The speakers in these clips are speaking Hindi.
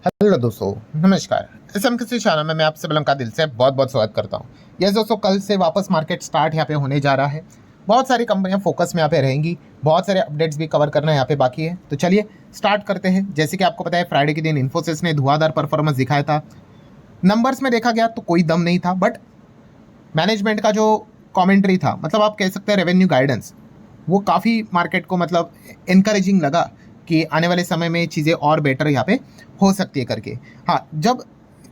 हेलो दोस्तों, नमस्कार। एसएम किसी चैनल में मैं आप सभी लोगों का दिल से बहुत बहुत स्वागत करता हूँ। यस दोस्तों, कल से वापस मार्केट स्टार्ट यहाँ पे होने जा रहा है। बहुत सारी कंपनियां फोकस में यहाँ पे रहेंगी, बहुत सारे अपडेट्स भी कवर करना यहाँ पे बाकी है। तो चलिए स्टार्ट करते हैं। जैसे कि आपको पता है, फ्राइडे के दिन इन्फोसिस ने धुआंधार परफॉर्मेंस दिखाया था। नंबर्स में देखा गया तो कोई दम नहीं था, बट मैनेजमेंट का जो कॉमेंट्री था, मतलब आप कह सकते हैं रेवेन्यू गाइडेंस, वो काफ़ी मार्केट को मतलब इनकरेजिंग लगा कि आने वाले समय में चीज़ें और बेटर यहाँ पे हो सकती है करके। हाँ, जब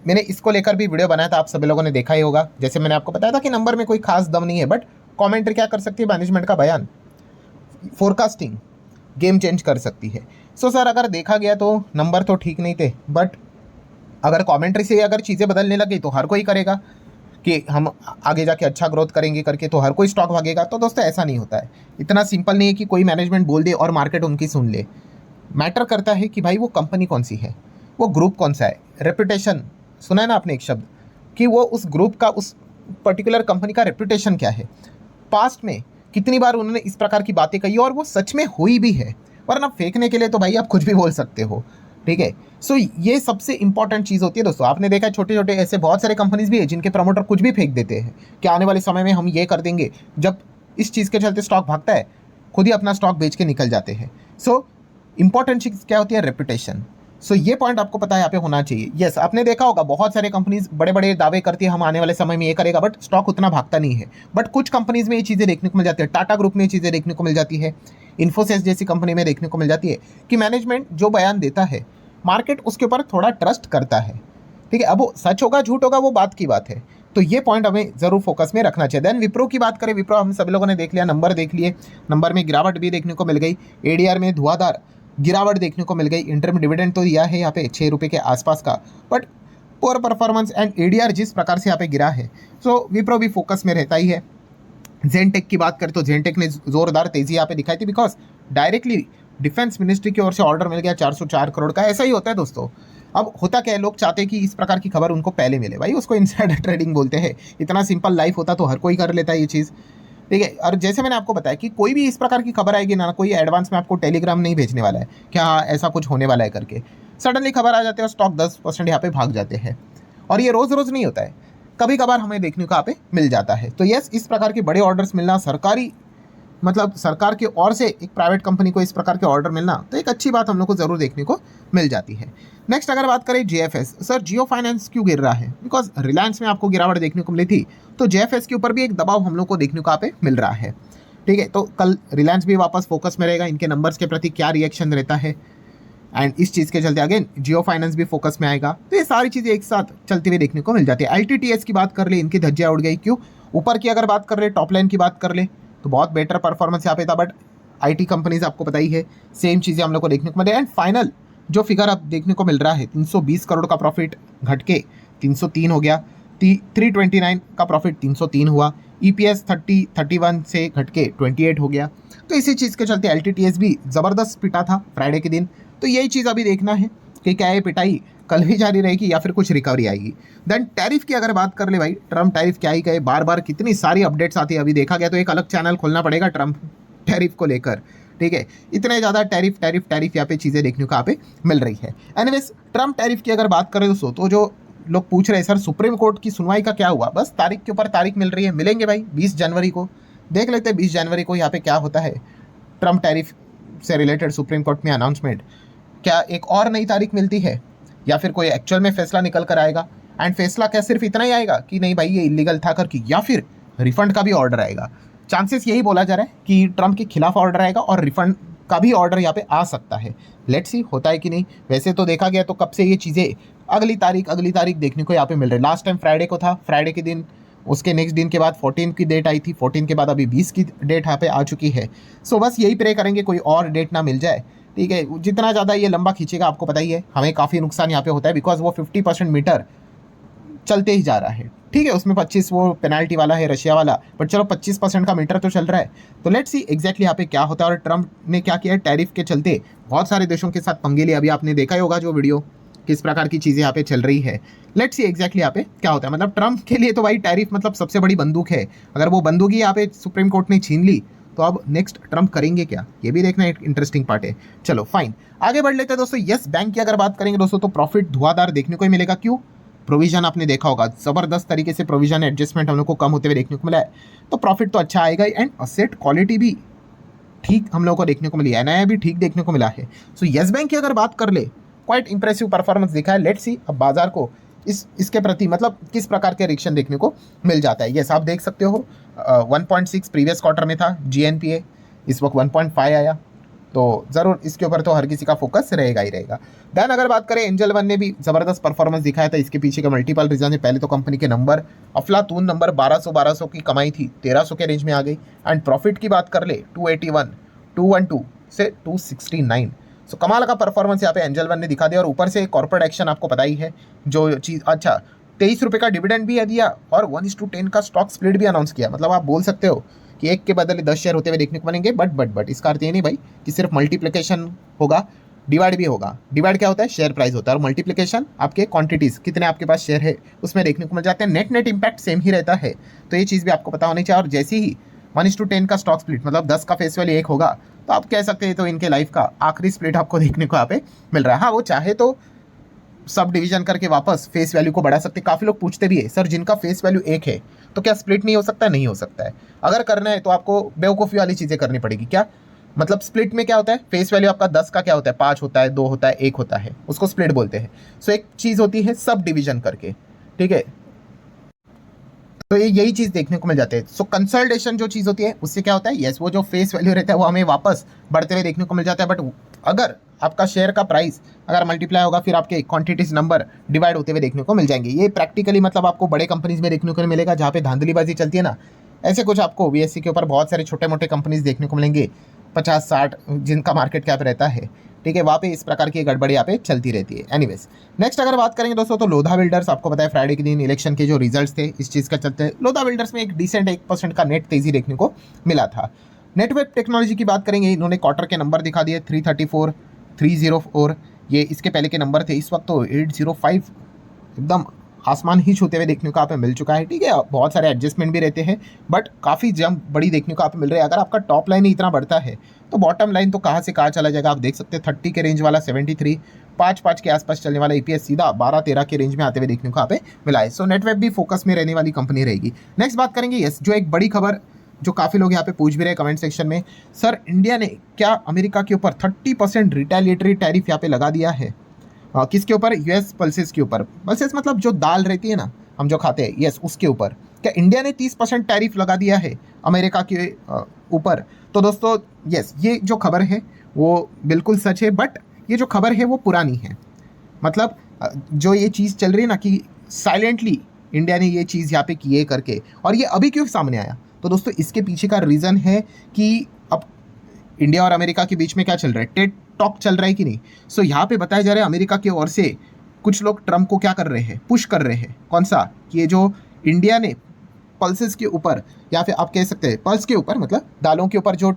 मैंने इसको लेकर भी वीडियो बनाया था, आप सभी लोगों ने देखा ही होगा। जैसे मैंने आपको बताया था कि नंबर में कोई खास दम नहीं है, बट कमेंट्री क्या कर सकती है, मैनेजमेंट का बयान, फोरकास्टिंग गेम चेंज कर सकती है। सो सर, अगर देखा गया तो नंबर तो ठीक नहीं थे, बट अगर कमेंट्री से अगर चीज़ें बदलने लगी तो हर कोई करेगा कि हम आगे जाके अच्छा ग्रोथ करेंगे करके, तो हर कोई स्टॉक भागेगा। तो दोस्तों ऐसा नहीं होता है, इतना सिंपल नहीं है कि कोई मैनेजमेंट बोल दे और मार्केट उनकी सुन ले। मैटर करता है कि भाई वो कंपनी कौन सी है, वो ग्रुप कौन सा है, रेपुटेशन। सुना है ना आपने एक शब्द, कि वो उस ग्रुप का, उस पर्टिकुलर कंपनी का रेपुटेशन क्या है, पास्ट में कितनी बार उन्होंने इस प्रकार की बातें कही और वो सच में हुई भी है। वरना फेंकने के लिए तो भाई आप कुछ भी बोल सकते हो, ठीक है। सो ये सबसे इंपॉर्टेंट चीज़ होती है दोस्तों। आपने देखा छोटे छोटे ऐसे बहुत सारे कंपनीज भी है जिनके प्रमोटर कुछ भी फेंक देते हैं कि आने वाले समय में हम ये कर देंगे। जब इस चीज़ के चलते स्टॉक भागता है, खुद ही अपना स्टॉक बेच के निकल जाते हैं। सो इंपॉर्टेंट चीज़ क्या होती है, रेपुटेशन। सो ये पॉइंट आपको पता है यहाँ पे होना चाहिए। यस, आपने देखा होगा बहुत सारे कंपनीज बड़े बड़े दावे करती है हम आने वाले समय में ये करेगा, बट स्टॉक उतना भागता नहीं है। बट कुछ कंपनीज में ये चीज़ें देखने को मिल जाती है, टाटा ग्रुप में ये चीज़ें देखने को मिल जाती है, इन्फोसिस जैसी कंपनी में देखने को मिल जाती है कि मैनेजमेंट जो बयान देता है, मार्केट उसके ऊपर थोड़ा ट्रस्ट करता है, ठीक है। अब वो सच होगा झूठ होगा वो बात की बात है। तो ये पॉइंट हमें जरूर फोकस में रखना चाहिए। देन विप्रो की बात करें, विप्रो हम सभी लोगों ने देख लिया, नंबर देख लिए, नंबर में गिरावट भी देखने को मिल गई, एडीआर में धुआंधार गिरावट देखने को मिल गई। इंटरम डिविडेंड तो दिया है यहाँ पे 6 रुपये के आसपास का, but poor performance and ADR जिस प्रकार से यहाँ पे गिरा है, सो विप्रो भी फोकस में रहता ही है। जेनटेक की बात करें तो जेनटेक ने जोरदार तेजी यहाँ पे दिखाई थी, बिकॉज डायरेक्टली डिफेंस मिनिस्ट्री की ओर से ऑर्डर मिल गया 404 करोड़ का। ऐसा ही होता है दोस्तों। अब होता क्या है, लोग चाहते हैं कि इस प्रकार की खबर उनको पहले मिले, भाई उसको इनसाइडर ट्रेडिंग बोलते हैं। इतना सिंपल लाइफ होता तो हर कोई कर लेता है ये चीज़, ठीक है। और जैसे मैंने आपको बताया कि कोई भी इस प्रकार की खबर आएगी ना, कोई एडवांस में आपको टेलीग्राम नहीं भेजने वाला है क्या ऐसा कुछ होने वाला है करके। सडनली खबर आ जाती है और स्टॉक 10% यहाँ पे भाग जाते हैं। और ये रोज़ रोज़ नहीं होता है, कभी कभार हमें देखने को यहाँ पे मिल जाता है। तो यस, इस प्रकार के बड़े ऑर्डर्स मिलना, सरकारी मतलब सरकार की ओर से एक प्राइवेट कंपनी को इस प्रकार के ऑर्डर मिलना, तो एक अच्छी बात हम लोग को जरूर देखने को मिल जाती है। नेक्स्ट अगर बात करें जेएफएस, सर जियो फाइनेंस क्यों गिर रहा है, बिकॉज रिलायंस में आपको गिरावट देखने को मिली थी, तो जेएफएस के ऊपर भी एक दबाव हम लोग को देखने को यहाँ पे मिल रहा है, ठीक है। तो कल रिलायंस भी वापस फोकस में रहेगा, इनके नंबर्स के प्रति क्या रिएक्शन रहता है, एंड इस चीज़ के चलते अगेन जियो फाइनेंस भी फोकस में आएगा। तो ये सारी चीज़ें एक साथ चलती हुई देखने को मिल जाती है। एलटीटीएस की बात कर ले, इनकी धज्जियां उड़ गई, क्यों? ऊपर की अगर बात कर ले, टॉप लाइन की बात कर ले, तो बहुत बेटर परफॉर्मेंस यहाँ पे था, बट आईटी कंपनीज आपको पता ही है, सेम चीज़ें हम लोग को देखने को मिले। एंड फाइनल जो फिगर अब देखने को मिल रहा है, 320 करोड़ का प्रॉफिट घट के 303 हो गया, 329 का प्रॉफिट 303 हुआ, ईपीएस 31 से घट के 28 हो गया। तो इसी चीज़ के चलते एलटीटीएस भी ज़बरदस्त पिटा था फ्राइडे के दिन। तो यही चीज़ अभी देखना है कि क्या ये पिटाई कल भी जारी रहेगी या फिर कुछ रिकवरी आएगी। देन टैरिफ की अगर बात कर ले, भाई ट्रम्प टैरिफ क्या ही कहे, बार बार कितनी सारी अपडेट्स आती है। अभी देखा गया तो एक अलग चैनल खोलना पड़ेगा ट्रम्प टैरिफ को लेकर, ठीक है। इतने ज़्यादा टैरिफ टैरिफ टैरिफ यहाँ पे चीज़ें देखने को यहाँ पे मिल रही है। एनीवेज, ट्रम्प टैरिफ की अगर बात करें दोस्तों, तो जो लोग पूछ रहे हैं सर सुप्रीम कोर्ट की सुनवाई का क्या हुआ, बस तारीख के ऊपर तारीख मिल रही है, मिलेंगे भाई 20 जनवरी को। देख लेते हैं 20 जनवरी को यहाँ पे क्या होता है, ट्रम्प टैरिफ से रिलेटेड सुप्रीम कोर्ट में अनाउंसमेंट, क्या एक और नई तारीख मिलती है या फिर कोई एक्चुअल में फैसला निकल कर आएगा। एंड फैसला क्या सिर्फ इतना ही आएगा कि नहीं भाई ये इलीगल था करके, या फिर रिफंड का भी ऑर्डर आएगा। चांसेस यही बोला जा रहा है कि ट्रम्प के खिलाफ ऑर्डर आएगा और रिफंड का भी ऑर्डर यहाँ पे आ सकता है। लेट्स सी होता है कि नहीं। वैसे तो देखा गया तो कब से ये चीज़ें अगली तारीख देखने को यहाँ पे मिल रही है। लास्ट टाइम फ्राइडे को था, फ्राइडे के दिन उसके नेक्स्ट दिन के बाद 14 की डेट आई थी, 14 के बाद अभी 20 की डेट यहाँ पे आ चुकी है। सो बस यही प्रे करेंगे कोई और डेट ना मिल जाए, ठीक है। जितना ज़्यादा ये लंबा खींचेगा आपको पता ही है, हमें काफ़ी नुकसान यहाँ पे होता है, बिकॉज वो 50% मीटर चलते ही जा रहा है, ठीक है। उसमें 25 वो पेनाल्टी वाला है, रशिया वाला, बट चलो 25% का मीटर तो चल रहा है। तो लेट्स सी एग्जैक्टली यहाँ पे क्या होता है। और ट्रम्प ने क्या किया है, टैरिफ के चलते बहुत सारे देशों के साथ पंगे लिए। अभी आपने देखा ही होगा जो वीडियो, किस प्रकार की चीज़ें यहाँ पे चल रही है। लेट्स सी एग्जैक्टली यहाँ पे क्या होता है। मतलब ट्रम्प के लिए तो भाई टैरिफ मतलब सबसे बड़ी बंदूक है। अगर वो बंदूक ही यहाँ पे सुप्रीम कोर्ट ने छीन ली तो अब नेक्स्ट ट्रम्प करेंगे क्या, ये भी देखना एक इंटरेस्टिंग पार्ट है। चलो फाइन, आगे बढ़ लेते हैं दोस्तों। यस बैंक की अगर बात करेंगे दोस्तों तो प्रॉफिट धुआंधार देखने को ही मिलेगा। क्यों? प्रोविजन आपने देखा होगा, जबरदस्त तरीके से प्रोविजन एडजस्टमेंट हम लोग को कम होते हुए देखने को मिला है, तो प्रॉफिट तो अच्छा आएगा ही। एंड असेट क्वालिटी भी ठीक हम लोग को देखने को मिली है, नया भी ठीक देखने को मिला है। सो यस बैंक की अगर बात कर ले, क्वाइट इंप्रेसिव परफॉर्मेंस दिखा है। लेट्स सी अब बाजार को इसके प्रति मतलब किस प्रकार के रिएक्शन देखने को मिल जाता है। यस आप देख सकते हो 1.6 प्रीवियस क्वार्टर में था GNPA, इस वक्त 1.5 आया, तो ज़रूर इसके ऊपर तो हर किसी का फोकस रहेगा ही रहेगा। देन अगर बात करें एंजल वन ने भी ज़बरदस्त परफॉर्मेंस दिखाया था, इसके पीछे के मल्टीपल रीजन है। पहले तो कंपनी के नंबर अफलातून नंबर 1200 की कमाई थी 1300 के रेंज में आ गई। एंड प्रॉफिट की बात कर ले 212 से 269, सो कमाल का परफॉर्मेंस यहाँ पे एंजल वन ने दिखा दिया। और ऊपर से कॉर्पोरेट एक्शन आपको पता ही है जो चीज़, अच्छा 23 रुपये का डिविडेंड भी दिया और 1:10 का स्टॉक स्प्लिट भी अनाउंस किया। मतलब आप बोल सकते हो कि एक के बदले 10 शेयर होते हुए देखने को मिलेंगे। बट इसका अर्थ ये नहीं भाई कि सिर्फ मल्टीप्लिकेशन होगा, डिवाइड भी होगा। डिवाइड क्या होता है? शेयर प्राइस होता है, और मल्टीप्लिकेशन आपके क्वांटिटीज़ कितने आपके पास शेयर है उसमें देखने को मिल जाते हैं। नेट इम्पैक्ट सेम ही रहता है, तो ये चीज़ भी आपको पता होनी चाहिए। और जैसे ही 1:10 का स्टॉक स्प्लिट मतलब 10 का फेस वैल्यू 1 होगा, तो आप कह सकते हैं तो इनके लाइफ का आखिरी स्प्लिट आपको देखने को यहाँ पे मिल रहा है। हाँ वो चाहे तो सब डिवीजन करके वापस फेस वैल्यू को बढ़ा सकते। काफ़ी लोग पूछते भी है सर जिनका फेस वैल्यू 1 है तो क्या स्प्लिट नहीं हो सकता? नहीं हो सकता है। अगर करना है तो आपको बेवकूफ़ी वाली चीज़ें करनी पड़ेगी। क्या मतलब स्प्लिट में क्या होता है? फेस वैल्यू आपका 10 का क्या होता है? 5 होता है, 2 होता है, 1 होता है, उसको स्प्लिट बोलते हैं। सो एक चीज़ होती है सब डिवीजन करके, ठीक है, तो ये यही चीज़ देखने को मिल जाती है। सो कंसल्टेशन जो चीज़ होती है उससे क्या होता है? यस वो जो फेस वैल्यू रहता है वो हमें वापस बढ़ते हुए देखने को मिल जाता है। बट अगर आपका शेयर का प्राइस अगर मल्टीप्लाई होगा फिर आपके क्वांटिटीज नंबर डिवाइड होते हुए देखने को मिल जाएंगे। ये प्रैक्टिकली मतलब आपको बड़े कंपनीज में देखने को नहीं मिलेगा जहाँ पे धांधलीबाजी चलती है ना, ऐसे कुछ आपको BSE के ऊपर बहुत सारे छोटे मोटे कंपनीज देखने को मिलेंगे 50-60 जिनका मार्केट कैप रहता है, ठीक है, वहाँ पे इस प्रकार की गड़बड़ी यहाँ पे चलती रहती है। एनीवेज नेक्स्ट अगर बात करेंगे दोस्तों तो लोधा बिल्डर्स, आपको पता है फ्राइडे के दिन इलेक्शन के जो रिजल्ट्स थे इस चीज़ का चलते लोधा बिल्डर्स में एक डिसेंट 1% का नेट तेजी देखने को मिला था। नेटवेब टेक्नोलॉजी की बात करेंगे, इन्होंने क्वार्टर के नंबर दिखा दिए 304, ये इसके पहले के नंबर थे, इस वक्त तो 805 एकदम आसमान ही छूते हुए देखने को आप मिल चुका है। ठीक है, बहुत सारे एडजस्टमेंट भी रहते हैं बट काफ़ी जंप बड़ी देखने को आप मिल रही है। अगर आपका टॉप लाइन ही इतना बढ़ता है तो बॉटम लाइन तो कहाँ से कहाँ चला जाएगा। आप देख सकते हैं 30 के रेंज वाला 73, 5 के आसपास चलने वाला EPS सीधा 12-13 के रेंज में आते हुए देखने को यहाँ पे मिला है। सो नेटवेब भी फोकस में रहने वाली कंपनी रहेगी। नेक्स्ट बात करेंगे यस, जो एक बड़ी खबर जो काफ़ी लोग यहाँ पे पूछ भी रहे कमेंट सेक्शन में, सर इंडिया ने क्या अमेरिका के ऊपर 30% रिटेलिएटरी टैरिफ यहाँ पे लगा दिया है? किसके ऊपर? US पल्सेस के ऊपर। पल्सेस मतलब जो दाल रहती है ना हम जो खाते हैं, यस उसके ऊपर क्या इंडिया ने 30% टैरिफ लगा दिया है अमेरिका के ऊपर? तो दोस्तों यस, ये जो खबर है वो बिल्कुल सच है, बट ये जो खबर है वो पुरानी है। मतलब जो ये चीज़ चल रही है ना कि साइलेंटली इंडिया ने ये चीज़ यहाँ पे किए करके, और ये अभी क्यों सामने आया? तो दोस्तों इसके पीछे का रीज़न है कि अब इंडिया और अमेरिका के बीच में क्या चल रहा है, ट्रेड टॉक चल रहा है कि नहीं। सो यहाँ पे बताया जा रहा है अमेरिका की ओर से कुछ लोग ट्रम्प को क्या कर रहे हैं, पुश कर रहे हैं। कौन सा? कि ये जो इंडिया ने पल्सेस के ऊपर या फिर आप कह सकते हैं पल्स के ऊपर मतलब दालों के ऊपर जो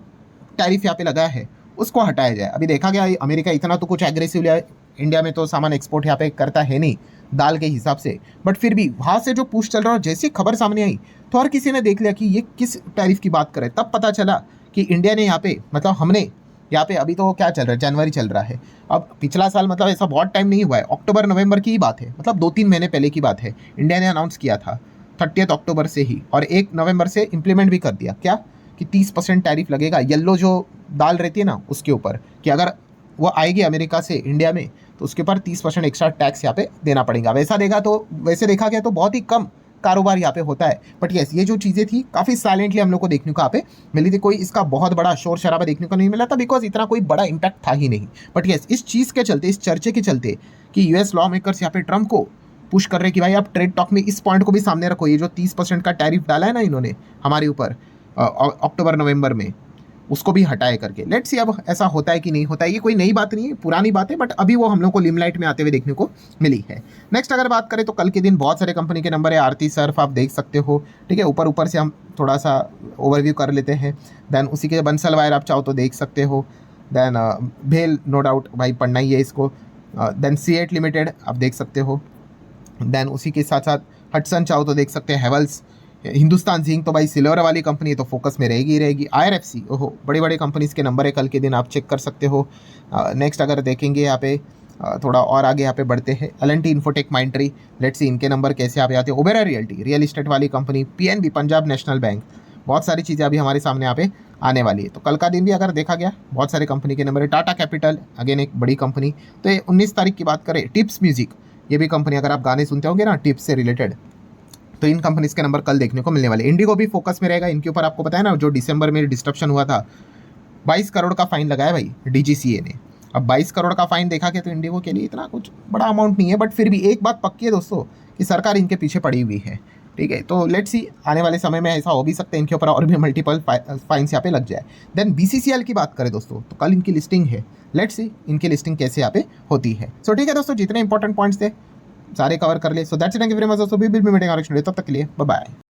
टैरिफ यहाँ पे लगाया है उसको हटाया जाए। अभी देखा गया अमेरिका इतना तो कुछ एग्रेसिवली इंडिया में तो सामान एक्सपोर्ट यहाँ पे करता है नहीं दाल के हिसाब से, बट फिर भी वहाँ से जो पुश चल रहा है, जैसी खबर सामने आई तो हर किसी ने देख लिया कि ये किस टैरिफ की बात करे। तब पता चला कि इंडिया ने यहाँ पे मतलब हमने यहाँ पे अभी तो क्या चल रहा है, जनवरी चल रहा है। अब पिछला साल मतलब ऐसा बहुत टाइम नहीं हुआ है, अक्टूबर नवंबर की ही बात है, मतलब 2-3 महीने पहले की बात है। इंडिया ने अनाउंस किया था 30 अक्टूबर से ही, और 1 नवंबर से इम्प्लीमेंट भी कर दिया क्या कि 30% टैरिफ लगेगा येलो जो दाल रहती है ना उसके ऊपर, कि अगर वो आएगी अमेरिका से इंडिया में तो उसके ऊपर 30% एक्स्ट्रा टैक्स यहाँ पे देना पड़ेगा। वैसे देखा गया तो बहुत ही कम कारोबार यहाँ पे होता है। बट यस, ये जो चीज़ें थी काफ़ी साइलेंटली हम लोग को देखने को यहाँ पे मिली थी। कोई इसका बहुत बड़ा शोर शराबा देखने को नहीं मिला था बिकॉज इतना कोई बड़ा इम्पैक्ट था ही नहीं। बट यस, इस चीज़ के चलते, इस चर्चे के चलते कि US लॉ मेकर्स यहाँ पे ट्रम्प को पुश कर रहे हैं कि भाई आप ट्रेड टॉक में इस पॉइंट को भी सामने रखो। ये जो 30% का टैरिफ डाला है ना इन्होंने हमारे ऊपर अक्टूबर नवंबर में, उसको भी हटाए करके। लेट्स सी अब ऐसा होता है कि नहीं होता है। ये कोई नई बात नहीं है, पुरानी बात है, बट अभी वो हम लोग को लिमलाइट में आते हुए देखने को मिली है। नेक्स्ट अगर बात करें तो कल के दिन बहुत सारे कंपनी के नंबर है। आरती सर्फ आप देख सकते हो, ठीक है, ऊपर से हम थोड़ा सा ओवरव्यू कर लेते हैं। देन उसी के बंसल वायर आप चाहो तो देख सकते हो। देन भेल नो डाउट भाई पढ़ना ही है इसको। देन C8 लिमिटेड आप देख सकते हो। देन उसी के साथ साथ हटसन चाहो तो देख सकते हैं, हेवल्स, हिंदुस्तान जिंक तो भाई सिल्वर वाली कंपनी है तो फोकस में रहेगी ही रहेगी। IRFC, ओहो बड़ी बड़ी कंपनीज के नंबर है कल के दिन, आप चेक कर सकते हो। नेक्स्ट अगर देखेंगे यहाँ पे थोड़ा और आगे यहाँ पे बढ़ते हैं, L&T इन्फोटेक माइंट्री, लेट्स सी इनके नंबर कैसे आप आते हैं। ओबेरॉय रियल्टी, रियल इस्टेट वाली company, PNB Punjab national bank, बहुत सारी चीज़ें अभी हमारे सामने यहाँ पे आने वाली है। तो कल का दिन भी अगर देखा गया बहुत सारे कंपनी के नंबर है। टाटा कैपिटल अगेन एक बड़ी कंपनी। तो ये 19 तारीख की बात करें, टिप्स म्यूजिक, ये भी कंपनी, अगर आप गाने सुनते होंगे ना टिप्स से रिलेटेड, तो इन कंपनीज के नंबर कल देखने को मिलने वाले। इंडिगो भी फोकस में रहेगा, इनके ऊपर आपको पता है ना जो दिसंबर में डिस्ट्रप्शन हुआ था, 22 करोड़ का फाइन लगाया भाई DGCA ने। अब 22 करोड़ का फाइन देखा गया तो इंडिगो के लिए इतना कुछ बड़ा अमाउंट नहीं है, बट फिर भी एक बात पक्की है दोस्तों कि सरकार इनके पीछे पड़ी हुई है। ठीक है, तो लेट्स सी आने वाले समय में ऐसा हो भी सकता है इनके ऊपर और भी मल्टीपल फाइन्स यहाँ पे लग जाए। देन BCCL की बात करें दोस्तों, तो कल इनकी लिस्टिंग है, लेट्स सी इनकी लिस्टिंग कैसे यहाँ पे होती है। सो ठीक है दोस्तों, जितने इंपॉर्टेंट पॉइंट्स थे सारे कवर कर लिए। So that's it, thank you very much दोस्तों, वी विल बी मीटिंग, तब तक के लिए बाय बाय।